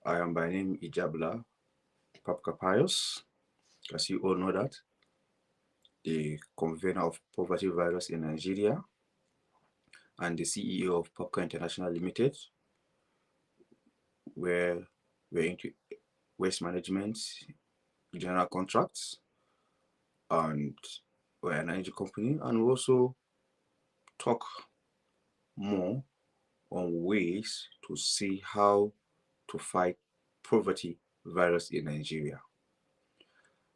I am by name Ijabla Papkapayos, as you all know that, the convener of Poverty Virus in Nigeria and the CEO of Popka International Limited, where we're into waste management, general contracts, and we're an energy company, and we also talk more on ways to see how to fight poverty virus in Nigeria.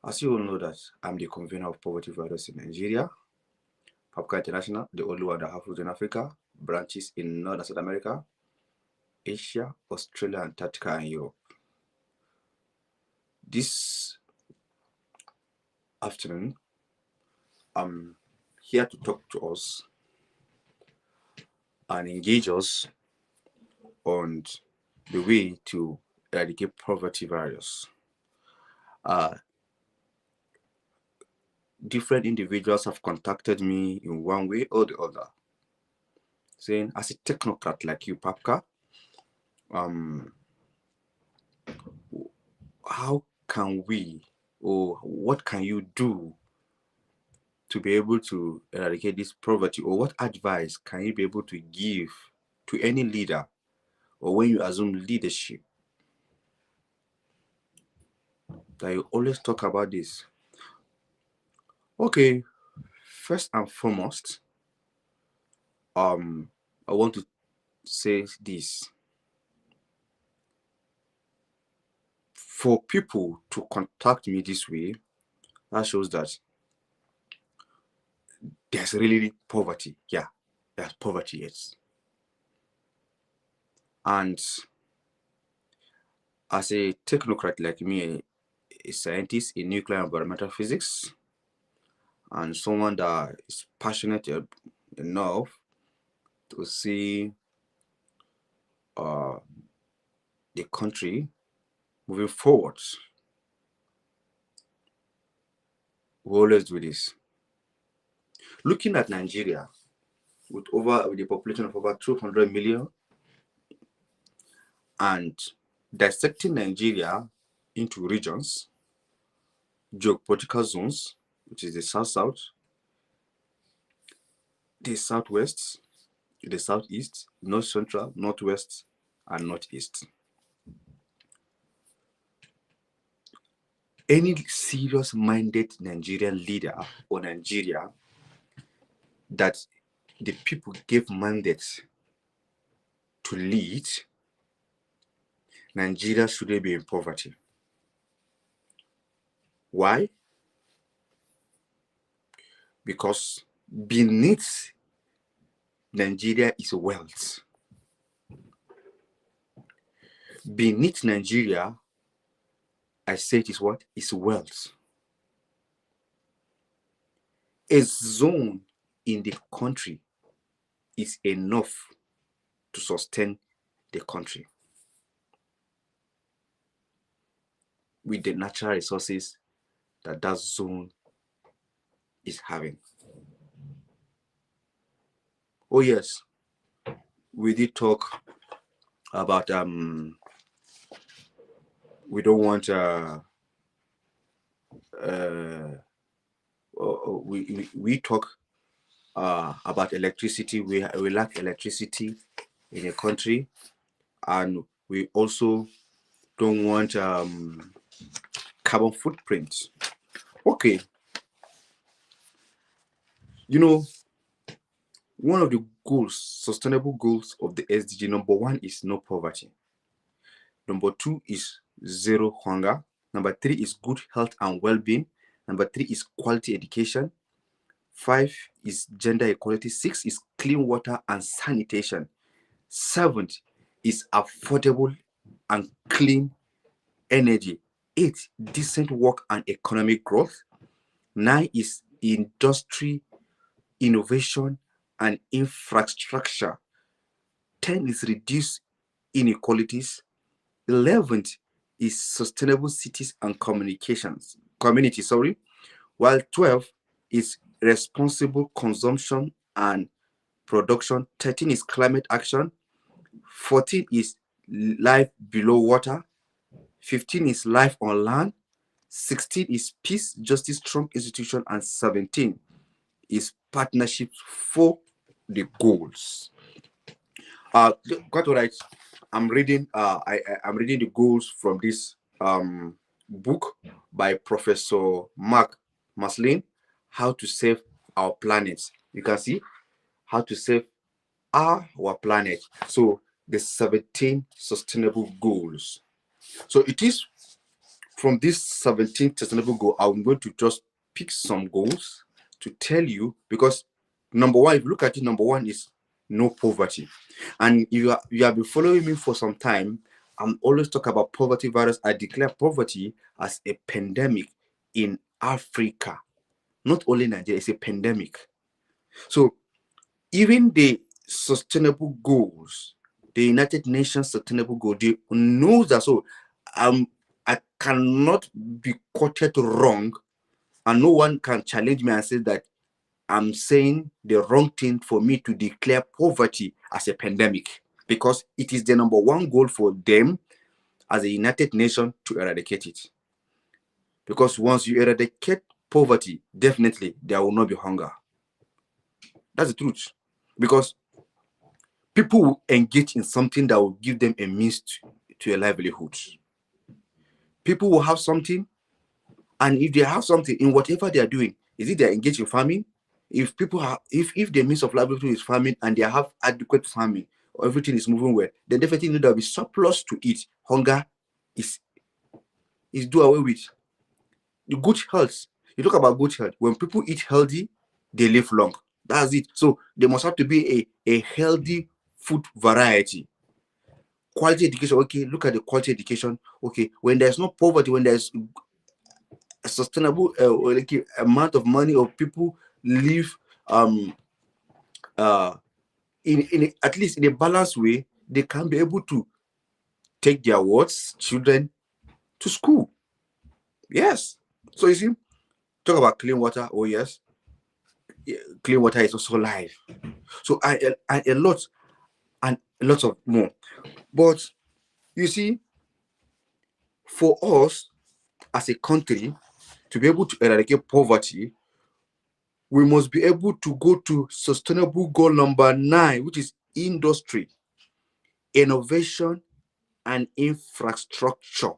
As you all know that I'm the convener of Poverty Virus in Nigeria, Popka International, the only one that has food in Africa, branches in North and South America, Asia, Australia, Antarctica, and Europe. This afternoon, I'm here to talk to us and engage us on the way to eradicate poverty virus. Different individuals have contacted me in one way or the other, saying, as a technocrat like you, Papka, how can we, or what can you do to be able to eradicate this poverty, or what advice can you be able to give to any leader, or when you assume leadership, that you always talk about this? Okay, first and foremost, I want to say this. For people to contact me this way, that shows that there's really poverty. Yeah, there's poverty, yes. And as a technocrat like me, a scientist in nuclear environmental physics, and someone that is passionate enough to see the country moving forward, we always do this. Looking at Nigeria, with the population of over 200 million, and dissecting Nigeria into regions, geopolitical zones, which is the south-south, the southwest, the southeast, north central, northwest, and northeast. Any serious-minded Nigerian leader or Nigeria that the people gave mandate to lead, Nigeria shouldn't be in poverty. Why? Because beneath Nigeria is wealth. Beneath Nigeria, I say it is what? Is wealth. A zone in the country is enough to sustain the country with the natural resources that that zone is having. Oh yes, we did talk about we don't want we talk about electricity. We lack electricity in a country, and we also don't want carbon footprint. Okay, you know, one of the goals, sustainable goals of the SDG, number one is no poverty. Number two is zero hunger. Number three is good health and well-being. Number three is quality education. 5 is gender equality. 6 is clean water and sanitation. 7 is affordable and clean energy. 8, decent work and economic growth. 9 is industry, innovation, and infrastructure. 10 is reduce inequalities. 11 is sustainable cities and community, while 12 is responsible consumption and production. 13 is climate action. 14 is life below water. 15 is life on land. 16 is peace, justice, strong institution, and 17 is partnerships for the goals. Quite all right. I'm reading. I'm reading the goals from this book by Professor Mark Maslin. How to save our planet. You can see how to save our planet. So the 17 sustainable goals. So it is from this 17 sustainable goal. I'm going to just pick some goals to tell you, because number one, if you look at it, number one is no poverty. And you have been following me for some time. I'm always talk about poverty virus. I declare poverty as a pandemic in Africa, not only Nigeria. It's a pandemic. So even the sustainable goals, the United Nations sustainable goal, they knows that. So I cannot be quoted wrong, and no one can challenge me and say that I'm saying the wrong thing for me to declare poverty as a pandemic, because it is the number one goal for them as a United Nation to eradicate it. Because once you eradicate poverty, definitely there will not be hunger. That's the truth. Because people will engage in something that will give them a means to a livelihood. People will have something, and if they have something in whatever they are doing, is it they're engaged in farming? If people have, if the means of livelihood is farming and they have adequate farming, or everything is moving well, then definitely there'll be surplus to eat. Hunger is do away with. The good health. You talk about good health. When people eat healthy, they live long. That's it. So there must have to be a healthy food variety. Quality education. Okay, look at the quality education. Okay, when there's no poverty, when there's a sustainable amount of money, or people live in at least in a balanced way, they can be able to take their children to school. Yes. So you see, talk about clean water. Oh yes, clean water is also life. So a lot and a lot of more. But you see, for us as a country to be able to eradicate poverty, we must be able to go to sustainable goal number 9, which is industry, innovation, and infrastructure.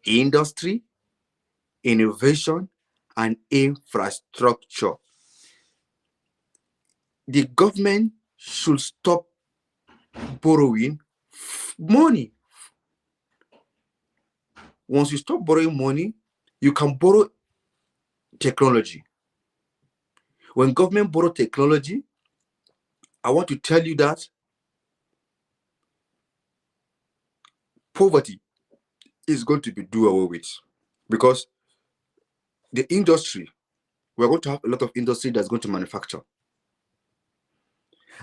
Industry, innovation, and infrastructure. The government should stop borrowing money. Once you stop borrowing money, you can borrow technology. When government borrow technology, I want to tell you that poverty is going to be do away with, because the industry, we're going to have a lot of industry that's going to manufacture.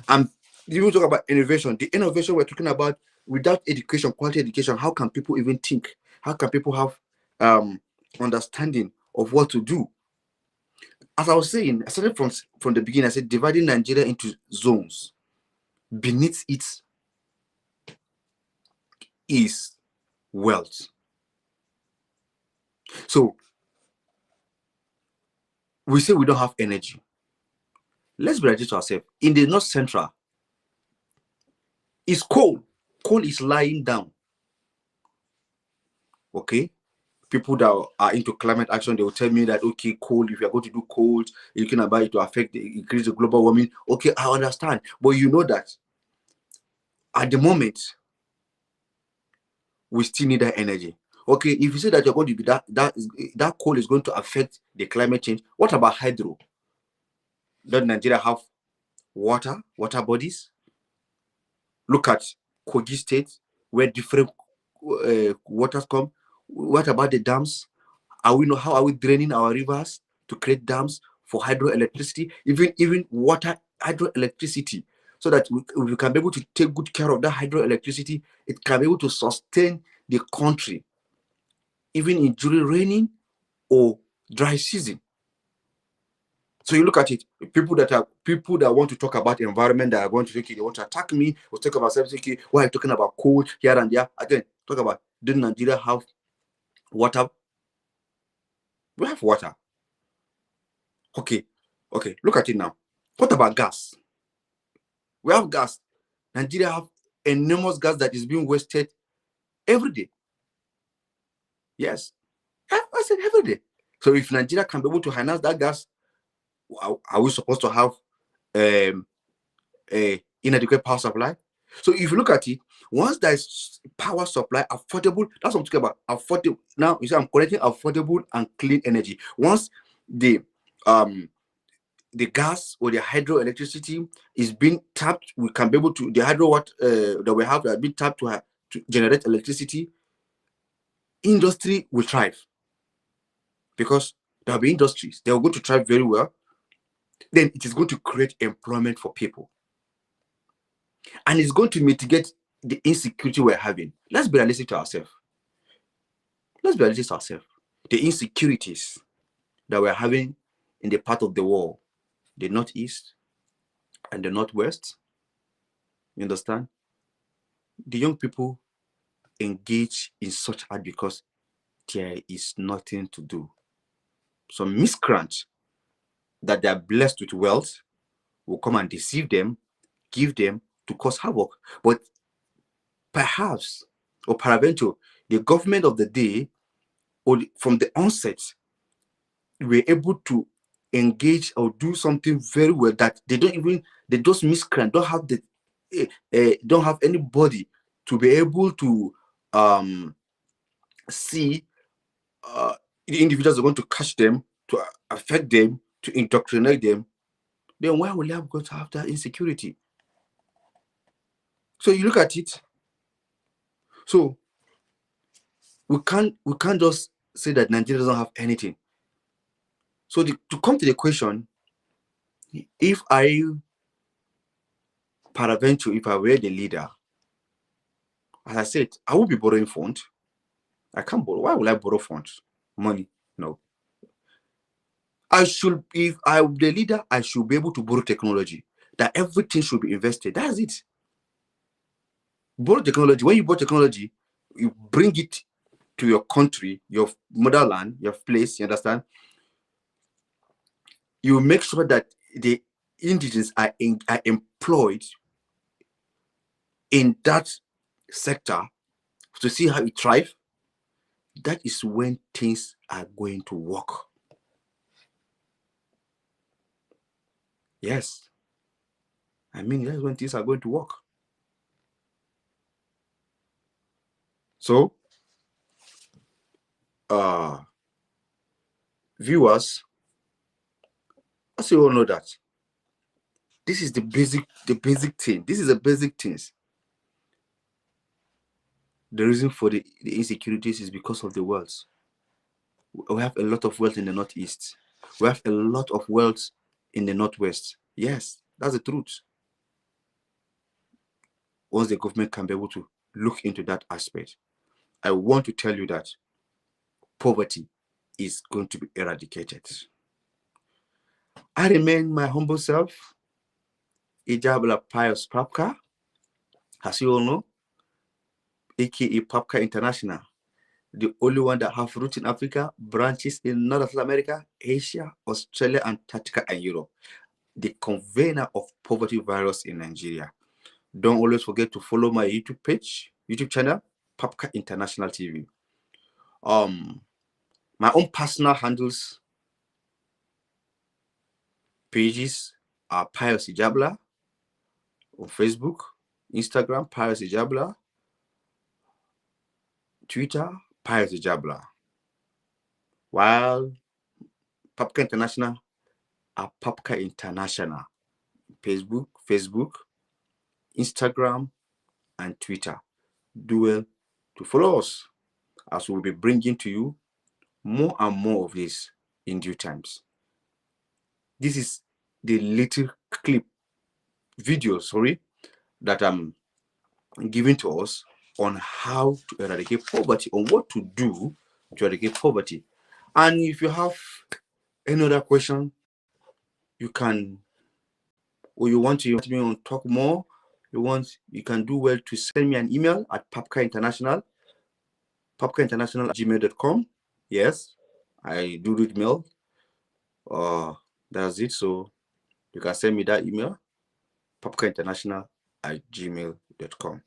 And you talk about innovation. The innovation we're talking about, without education, quality education, how can people even think? How can people have understanding of what to do? As I was saying, I started from the beginning. I said dividing Nigeria into zones. Beneath it is wealth. So we say we don't have energy. Let's be ready to ourselves. In the North Central, it's coal. Coal is lying down. Okay? People that are into climate action, they will tell me that, okay, coal, if you're going to do coal, you can buy it to increase the global warming. Okay, I understand. But you know that at the moment, we still need that energy. Okay, if you say that you're going to be that coal is going to affect the climate change, what about hydro? Does Nigeria have water bodies? Look at Kogi State, where different waters come. What about the dams? How are we draining our rivers to create dams for hydroelectricity? Even water hydroelectricity, so that we can be able to take good care of that hydroelectricity. It can be able to sustain the country, even during raining or dry season. So you look at it, people that want to talk about environment, that are going to think they want to attack me, or talk about something. Why are you talking about coal here and there? Again, talk about, did Nigeria have Water, we have water. Okay, look at it now. What about gas? We have gas. Nigeria have enormous gas that is being wasted every day. Yes, I said every day. So if Nigeria can be able to harness that gas, are we supposed to have a inadequate power supply? So if you look at it, once there is power supply, affordable, that's what I'm talking about. Affordable. Now you see, I'm connecting affordable and clean energy. Once the gas or the hydroelectricity is being tapped, we can be able to the hydro what that we have that been tapped to generate electricity. Industry will thrive because there'll be industries. They are going to thrive very well. Then it is going to create employment for people, and it's going to mitigate the insecurity we're having. Let's be realistic to ourselves. Let's be realistic to ourselves. The insecurities that we're having in the part of the world, the northeast and the northwest. You understand? The young people engage in such art because there is nothing to do. Some miscreants that they are blessed with wealth will come and deceive them, give them to cause havoc. But perhaps, or peradventure, the government of the day, or from the onset, were able to engage or do something very well that those miscreants don't have anybody to be able to see the individuals are going to catch them, to affect them, to indoctrinate them. Then why will they have got to have that insecurity? So you look at it. So we can't just say that Nigeria doesn't have anything. So to come to the question, if I peradventure, if I were the leader, as I said, I will be borrowing funds. I can't borrow. Why will I borrow funds? Money? No. If I'm the leader, I should be able to borrow technology. That everything should be invested. That's it. Borrow technology. When you borrow technology, you bring it to your country, your motherland, your place. You understand? You make sure that the indigenous are employed in that sector to see how it thrive. That is when things are going to work. Yes. I mean, that's when things are going to work. So, viewers, as you all know that this is the basic thing. This is the basic things. The reason for the insecurities is because of the wealth. We have a lot of wealth in the northeast. We have a lot of wealth in the northwest. Yes, that's the truth. Once the government can be able to look into that aspect, I want to tell you that poverty is going to be eradicated. I remain my humble self, Ijabla Pius Papka, as you all know, aka Papka International, the only one that have roots in Africa, branches in North America, Asia, Australia, Antarctica, and Europe. The convener of poverty virus in Nigeria. Don't always forget to follow my YouTube channel, Papka International TV. My own personal handles pages are Pius Ijabla on Facebook, Instagram, Pius Ijabla, Twitter, Pius Ijabla. While Papka International are Papka International. Facebook, Instagram, and Twitter. Do well to follow us as we'll be bringing to you more and more of this in due times. This is the little video, that I'm giving to us on how to eradicate poverty, on what to do to eradicate poverty. And if you have any other question, you can, or you want to me on talk more, you can do well to send me an email at papkainternational papkainternational@gmail.com. Yes, I do read mail. That's it. So you can send me that email, papkainternational@gmail.com.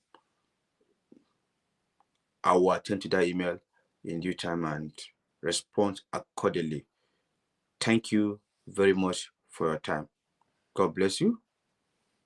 I will attend to that email in due time and respond accordingly. Thank you very much for your time. God bless you.